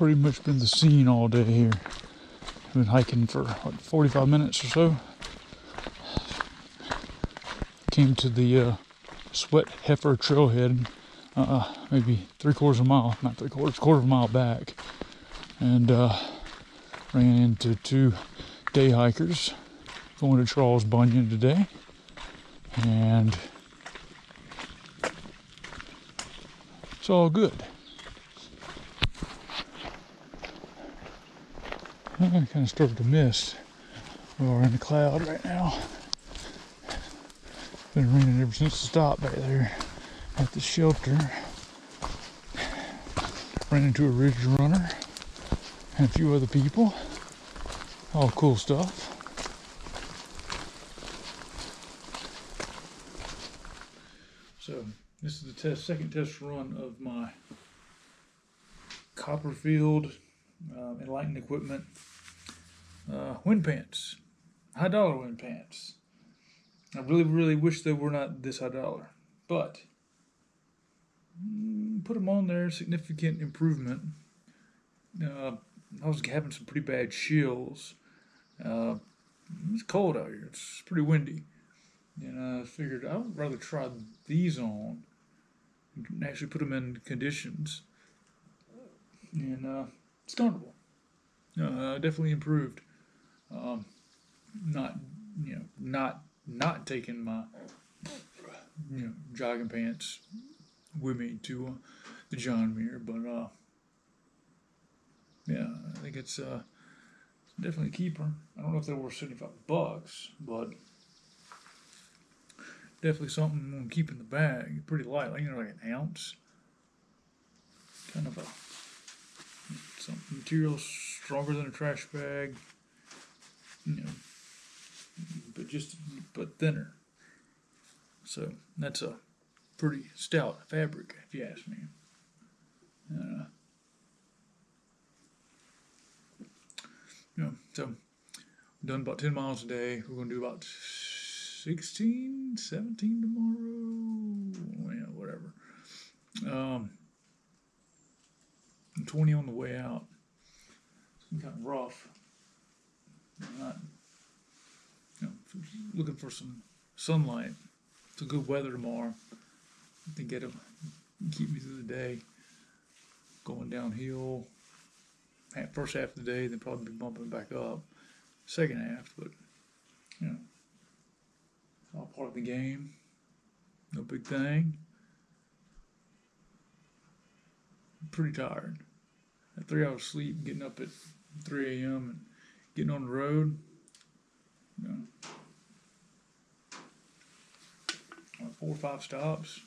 pretty much been the scene all day here. I've been hiking for like 45 minutes or so. Came to the Sweat Heifer Trailhead, maybe 3/4 of a mile, not 3/4, quarter of a mile back, and ran into 2 day hikers going to Charles Bunyan today, and it's all good. I kind of started to mist. We're in the cloud right now. Been raining ever since the stop back there at the shelter. Ran into a ridge runner and a few other people. All cool stuff. So this is the second test run of my Copperfield Enlightened Equipment wind pants, $1 wind pants. I really wish they were not this $1, but put them on there, significant improvement. I was having some pretty bad chills. It's cold out here. It's pretty windy, and I figured I would rather try these on and actually put them in conditions, and it's comfortable. Definitely improved. Not taking my jogging pants with me to the John Muir, but yeah, I think it's definitely a keeper. I don't know if they're worth $75, but definitely something I'm gonna keep in the bag. Pretty light, like an ounce. Kind of some material stronger than a trash bag, but thinner. So that's a pretty stout fabric, if you ask me. So I've done about 10 miles a day. We're gonna do about 16, 17 tomorrow. Yeah, whatever. 20 on the way out. It's kind of rough. I'm not, looking for some sunlight. It's a good weather tomorrow. I think it'll keep me through the day. Going downhill. First half of the day, then probably be bumping back up. Second half, but all part of the game. No big thing. I'm pretty tired. Had 3 hours sleep, getting up at 3 a.m. and getting on the road. 4 or 5 stops.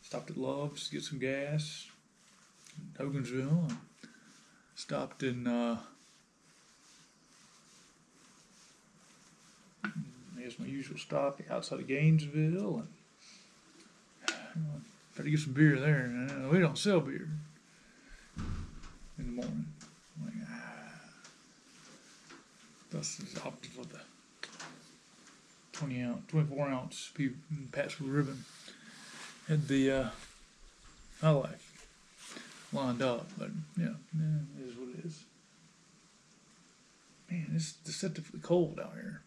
Stopped at Love's to get some gas in Hogansville. And stopped in I guess my usual stop outside of Gainesville, and try to get some beer there. And we don't sell beer in the morning. I'm like, that's opted for the 24 ounce Pat's Blue Ribbon. Had the High Life lined up, but yeah, it is what it is. Man, it's deceptively cold out here.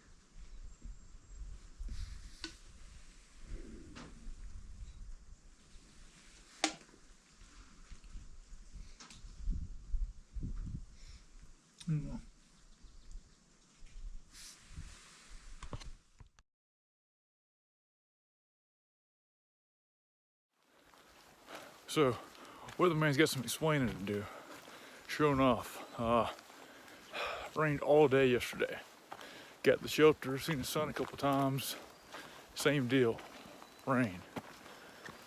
So, weatherman's got some explaining to do. Sure enough, rained all day yesterday. Got the shelter, seen the sun a couple times. Same deal, rain.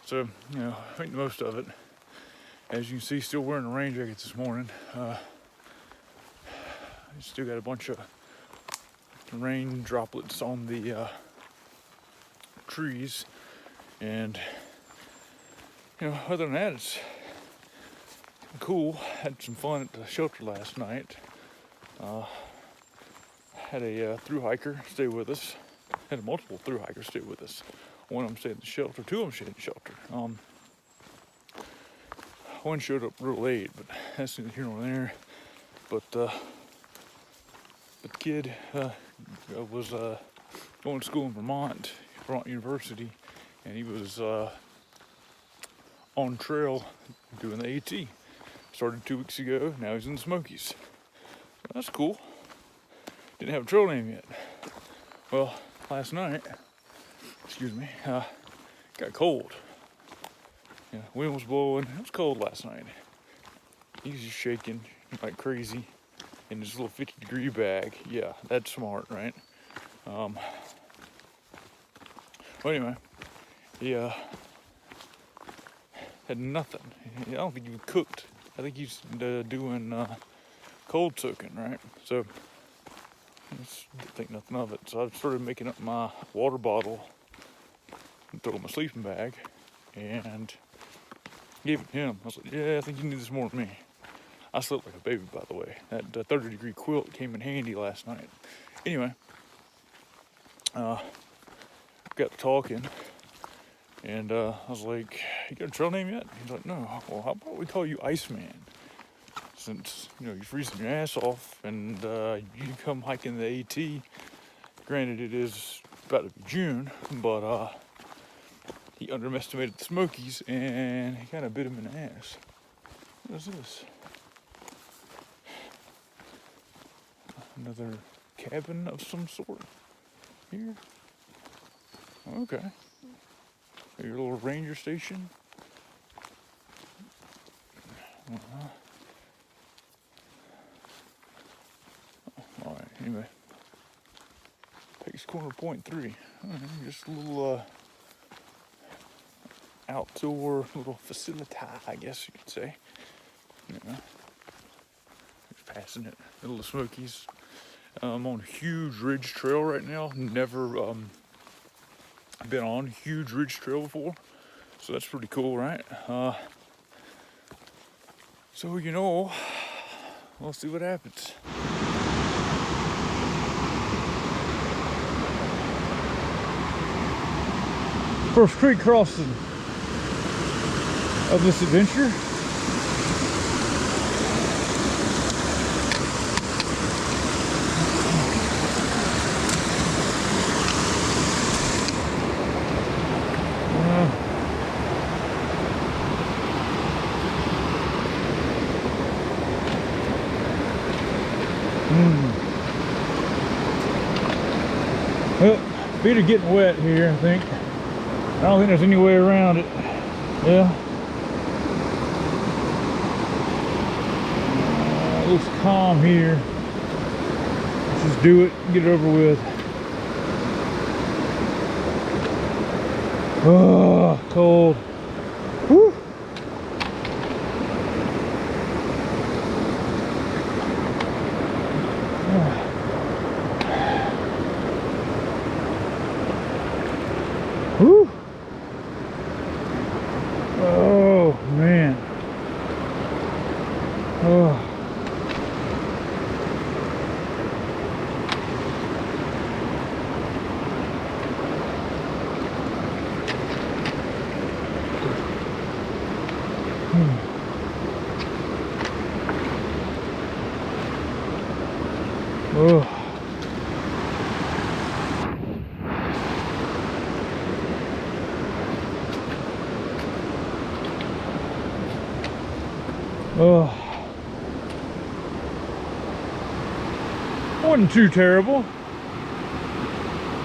So, I think the most of it. As you can see, still wearing a rain jacket this morning. Still got a bunch of rain droplets on the trees, and other than that, it's cool. Had some fun at the shelter last night. Had a through hiker stay with us. Had multiple through hikers stay with us. One of them stayed in the shelter. 2 of them stayed in the shelter. one showed up real late, but that's neither here nor there. But the kid was going to school in Vermont University, and he was on trail doing the AT. Started 2 weeks ago. Now he's in the Smokies. So that's cool. Didn't have a trail name yet. Well, last night, got cold. Yeah, wind was blowing. It was cold last night. He was just shaking like crazy in his little 50-degree bag. Yeah, that's smart, right? Well, anyway, he had nothing. I don't think he cooked. I think he's doing cold soaking, right? So I just didn't think nothing of it. So I started making up my water bottle, threw it in my sleeping bag, and gave it to him. I was like, yeah, I think you need this more than me. I slept like a baby, by the way. That 30-degree quilt came in handy last night. Anyway, got to talking, and I was like, you got a trail name yet? He's like, no. Well, how about we call you Iceman? Since, you know, you're freezing your ass off, and you come hiking the AT. Granted, it is about to be June, but he underestimated the Smokies, and he kind of bit him in the ass. What is this? Another cabin of some sort here. Okay. Your little ranger station. All right. Anyway, Peck's Corner Point 3. Just a little outdoor little facility, I guess you could say. Yeah. Just passing it, middle of the Smokies. I'm on Huge Ridge Trail right now. Never been on Huge Ridge Trail before, so that's pretty cool, right? So, you know, we'll see what happens. First creek crossing of this adventure. Well, feet are getting wet here, I think. I don't think there's any way around it. Yeah. It looks calm here. Let's just do it and get it over with. Oh, cold. Whew. Whew. Oh man. Oh. Oh. Oh, wasn't too terrible.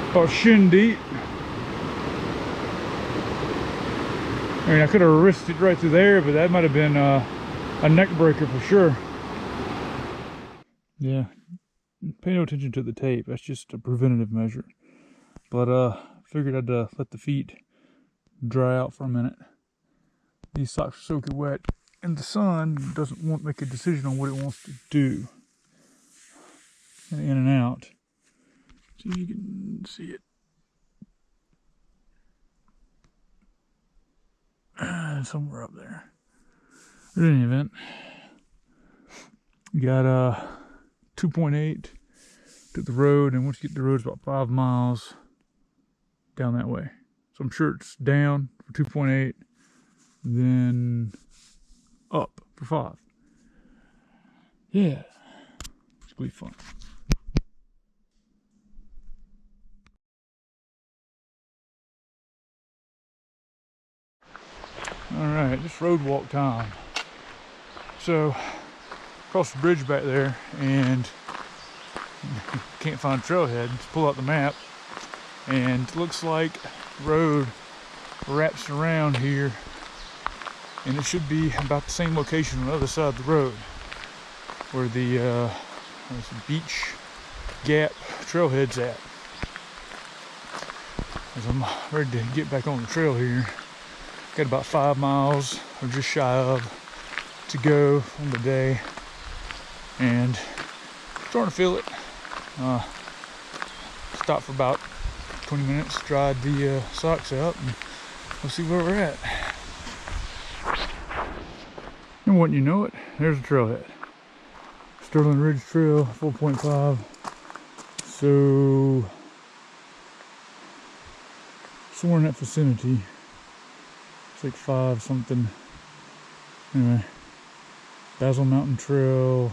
About shin deep. I mean, I could have risked it right through there, but that might have been a neck breaker for sure. Yeah, pay no attention to the tape. That's just a preventative measure. But figured I'd let the feet dry out for a minute. These socks are soaking wet. And the sun doesn't want to make a decision on what it wants to do. In and out. See if you can see it. Somewhere up there. But in any event, you got 2.8 to the road, and once you get to the road, it's about 5 miles down that way. So I'm sure it's down for 2.8, then up 2.5. Yeah, it's gonna be fun. All right, it's road walk time. So, across the bridge back there, and can't find a trailhead. Just pull out the map, and it looks like the road wraps around here, and it should be about the same location on the other side of the road, where the beach gap trailhead's at. As I'm ready to get back on the trail here. Got about 5 miles, or just shy of, to go on the day, and starting to feel it. Stopped for about 20 minutes, dried the socks out, and we'll see where we're at. And wouldn't you know it, there's a trailhead. Sterling Ridge Trail, 4.5. So, somewhere in that vicinity. It's like 5 something. Anyway, Basil Mountain Trail.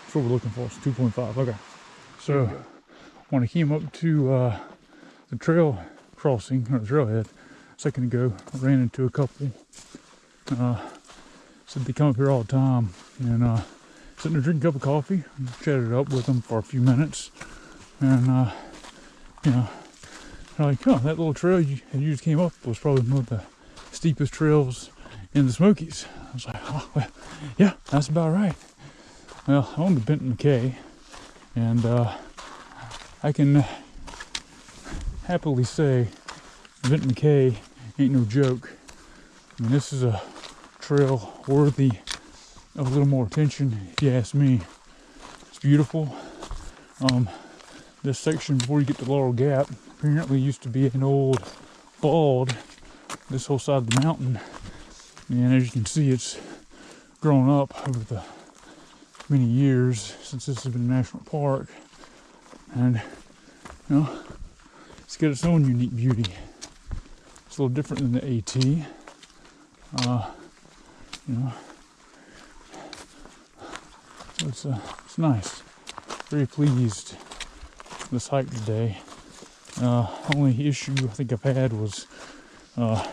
That's what we're looking for. It's 2.5. Okay. So, when I came up to the trail crossing, or the trailhead, a second ago, I ran into a couple. Said they come up here all the time. And sitting there drinking a cup of coffee, chatted up with them for a few minutes. And, you know, they're like, oh, that little trail you just came up was probably one of the steepest trails in the Smokies. I was like, oh, well, yeah, that's about right. Well, I own the Benton McKay, and I can happily say the Benton McKay ain't no joke. I mean, this is a trail worthy of a little more attention, if you ask me. It's beautiful. This section before you get to Laurel Gap apparently used to be an old bald, this whole side of the mountain, and as you can see, it's grown up over the many years since this has been a national park, and you know, it's got its own unique beauty. It's a little different than the AT. You know, it's nice. Very pleased with this hike today. Only issue I think I've had was, of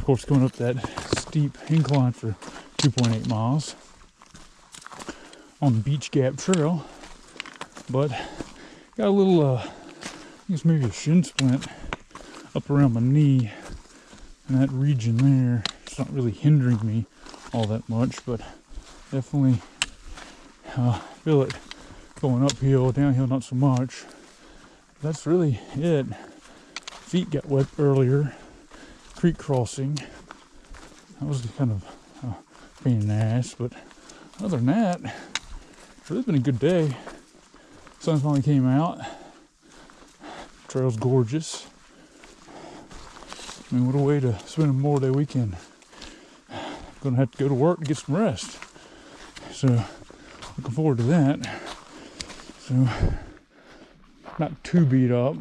course, going up that steep incline for 2.8 miles on the Beach Gap Trail, but got a little, I think it's maybe a shin splint up around my knee, and that region there. It's not really hindering me all that much, but definitely feel it going uphill, downhill not so much. That's really it. Feet got wet earlier. Creek crossing. That was kind of a pain in the ass, but other than that, it's really been a good day. Sun finally came out. Trail's gorgeous. I mean, what a way to spend a Memorial Day weekend. Gonna have to go to work to get some rest. So, looking forward to that. So, not too beat up.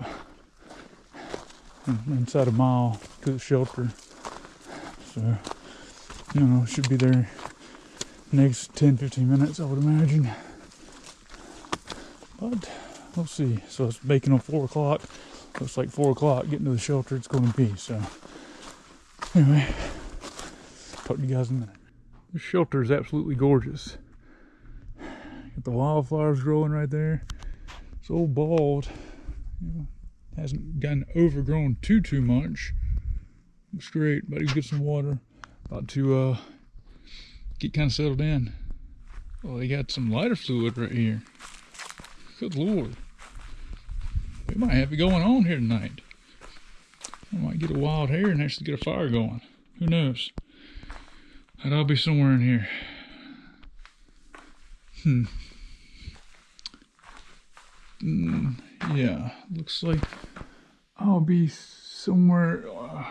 I'm inside a mile to the shelter. So, you know, should be there next 10-15 minutes, I would imagine. But, we'll see. So, it's baking on 4 o'clock. Looks like 4 o'clock getting to the shelter it's going to be. So, anyway, talk to you guys in a minute. This shelter is absolutely gorgeous. Got the wildflowers growing right there. It's old bald. You know, hasn't gotten overgrown too much. Looks great. About to get some water. About to get kind of settled in. Well, they got some lighter fluid right here. Good Lord. We might have it going on here tonight. I might get a wild hair and actually get a fire going. Who knows? But I'll be somewhere in here. Yeah, looks like I'll be somewhere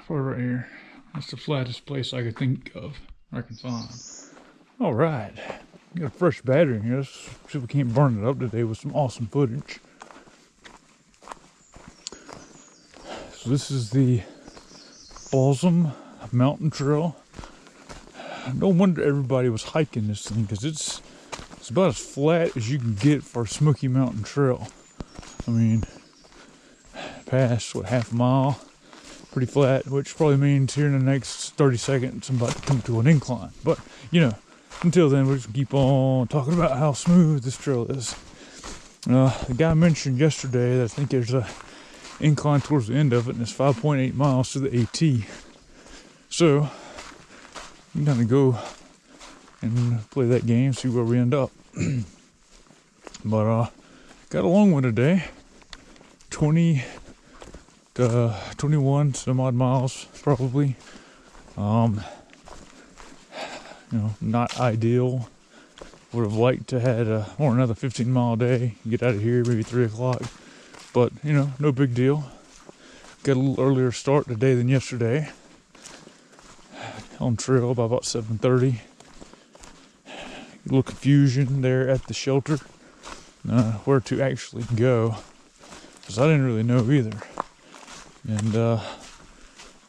right here. That's the flattest place I could think of, I can find. All right, got a fresh battery in here. Let's see if we can't burn it up today with some awesome footage. So this is the Balsam Mountain Trail. no wonder everybody was hiking this thing, because it's about as flat as you can get for a Smoky Mountain Trail. I mean, past, half a mile, pretty flat, which probably means here in the next 30 seconds I'm about to come to an incline. But, until then, we'll just keep on talking about how smooth this trail is. The guy mentioned yesterday that I think there's a incline towards the end of it, and it's 5.8 miles to the AT. So, I'm gonna go and play that game, see where we end up. But, got a long one today. 20 to 21 some odd miles, probably. Not ideal. Would have liked to had another 15-mile day, get out of here maybe 3 o'clock. But, no big deal. Got a little earlier start today than yesterday. On trail by about 7:30. A little confusion there at the shelter. Where to actually go. Because I didn't really know either. And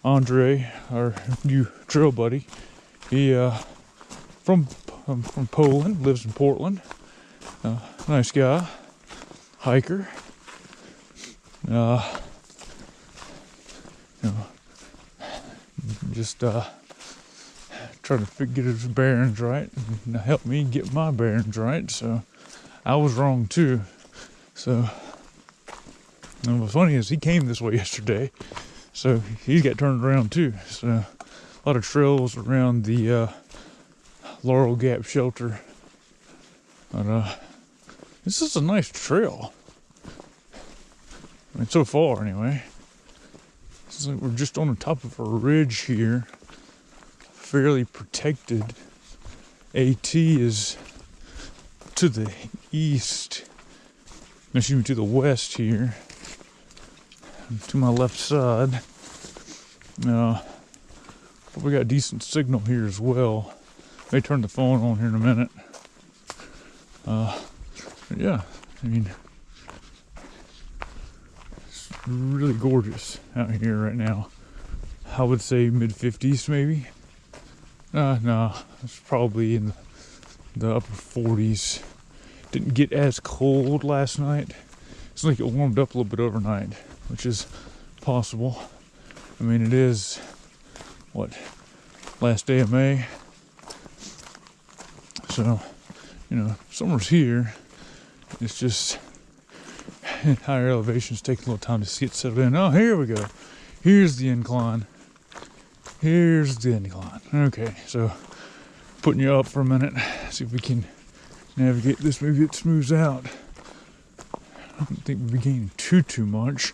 Andre, our new trail buddy, he from Poland, lives in Portland. Nice guy, hiker. Just trying to get his bearings right and help me get my bearings right. So I was wrong too. So and what's funny is he came this way yesterday, so he got turned around too. So a lot of trails around the Laurel Gap shelter. But this is a nice trail. I mean, so far anyway. It's like we're just on the top of a ridge here, fairly protected. AT is to the east, to the west here, to my left side. But we got decent signal here as well. May turn the phone on here in a minute. Yeah, I mean, it's really gorgeous out here right now. I would say mid-50s maybe. No, it's probably in the upper 40s. Didn't get as cold last night. It's like it warmed up a little bit overnight, which is possible. I mean, it is, last day of May. So, summer's here. It's just at higher elevations take a little time to get settled in. Oh, here we go. Here's the incline. Okay, so putting you up for a minute. See if we can navigate this. Maybe it smooths out. I don't think we'll be gaining too much.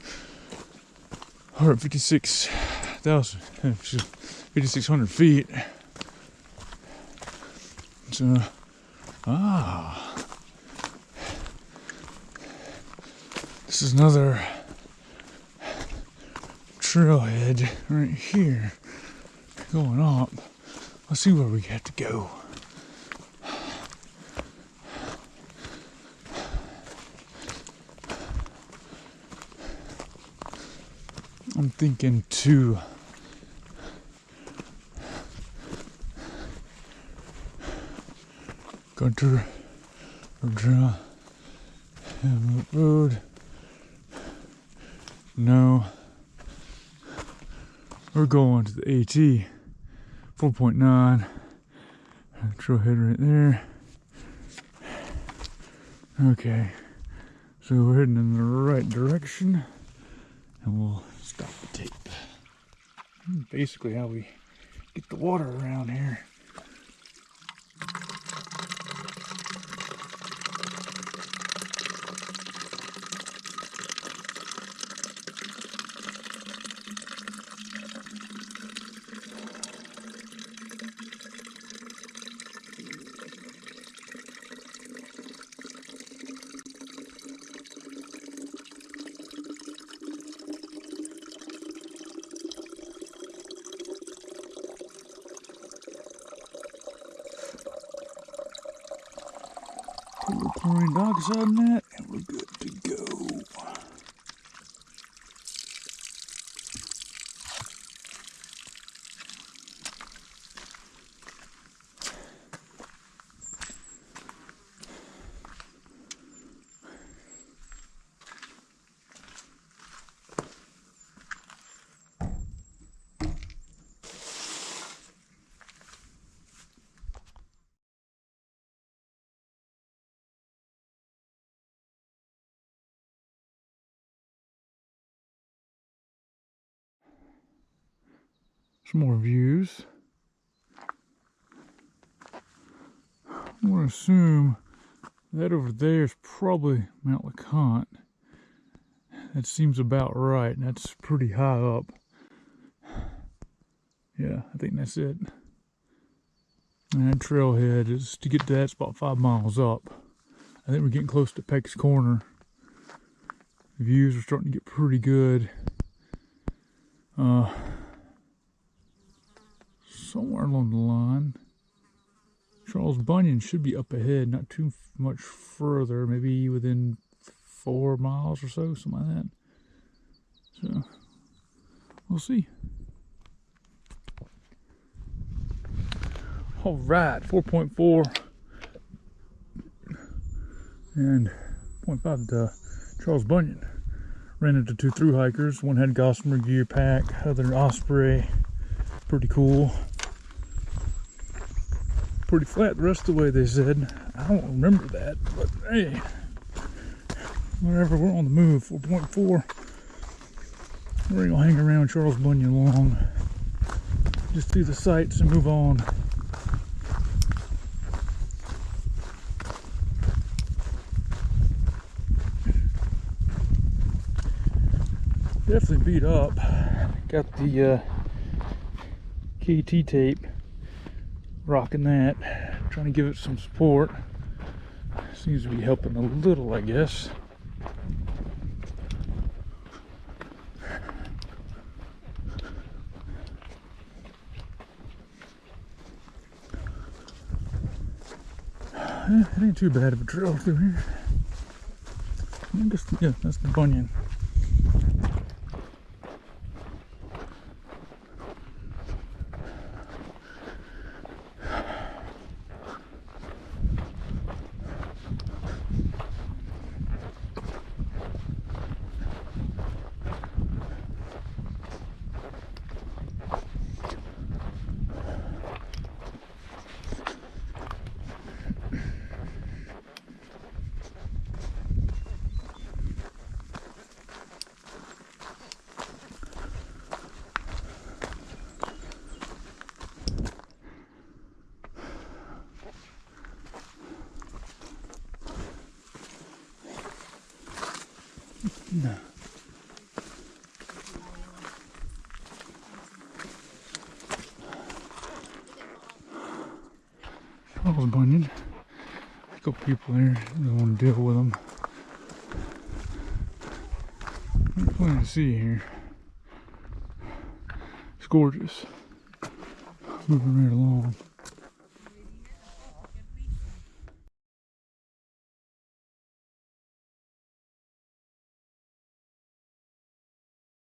We're at 5,600 feet. So, this is another trailhead right here going up. Let's see where we got to go. I'm thinking to Gunter or Hamlet Road. No. We're going to the AT 4.9. Trailhead right there. Okay. So we're heading in the right direction. And we'll stop the tape. Basically how we get the water around here. Put the chlorine dioxide in that, and we're good to go. Some more views. I'm going to assume that over there is probably Mount LeConte. That seems about right. That's pretty high up. Yeah, I think that's it. And that trailhead is, to get to that, it's about 5 miles up. I think we're getting close to Peck's Corner. The views are starting to get pretty good. Somewhere along the line, Charles Bunyan should be up ahead, not too much further, maybe within 4 miles or so, something like that. So, we'll see. All right, 4.4 and 0.5 to Charles Bunyan. Ran into 2 through hikers. One had Gossamer gear pack, other Osprey. Pretty cool. Pretty flat the rest of the way, they said. I don't remember that, but hey, whatever, we're on the move. 4.4. We're gonna hang around Charles Bunyan long. Just do the sights and move on. Definitely beat up. Got the KT tape, rocking that, trying to give it some support. Seems to be helping a little, I guess. It ain't too bad of a trail through here. I guess, yeah, that's the Bunyan. No. Charles Bunyan. A couple people there. Don't want to deal with them. There's plenty to see here. It's gorgeous. Moving right along.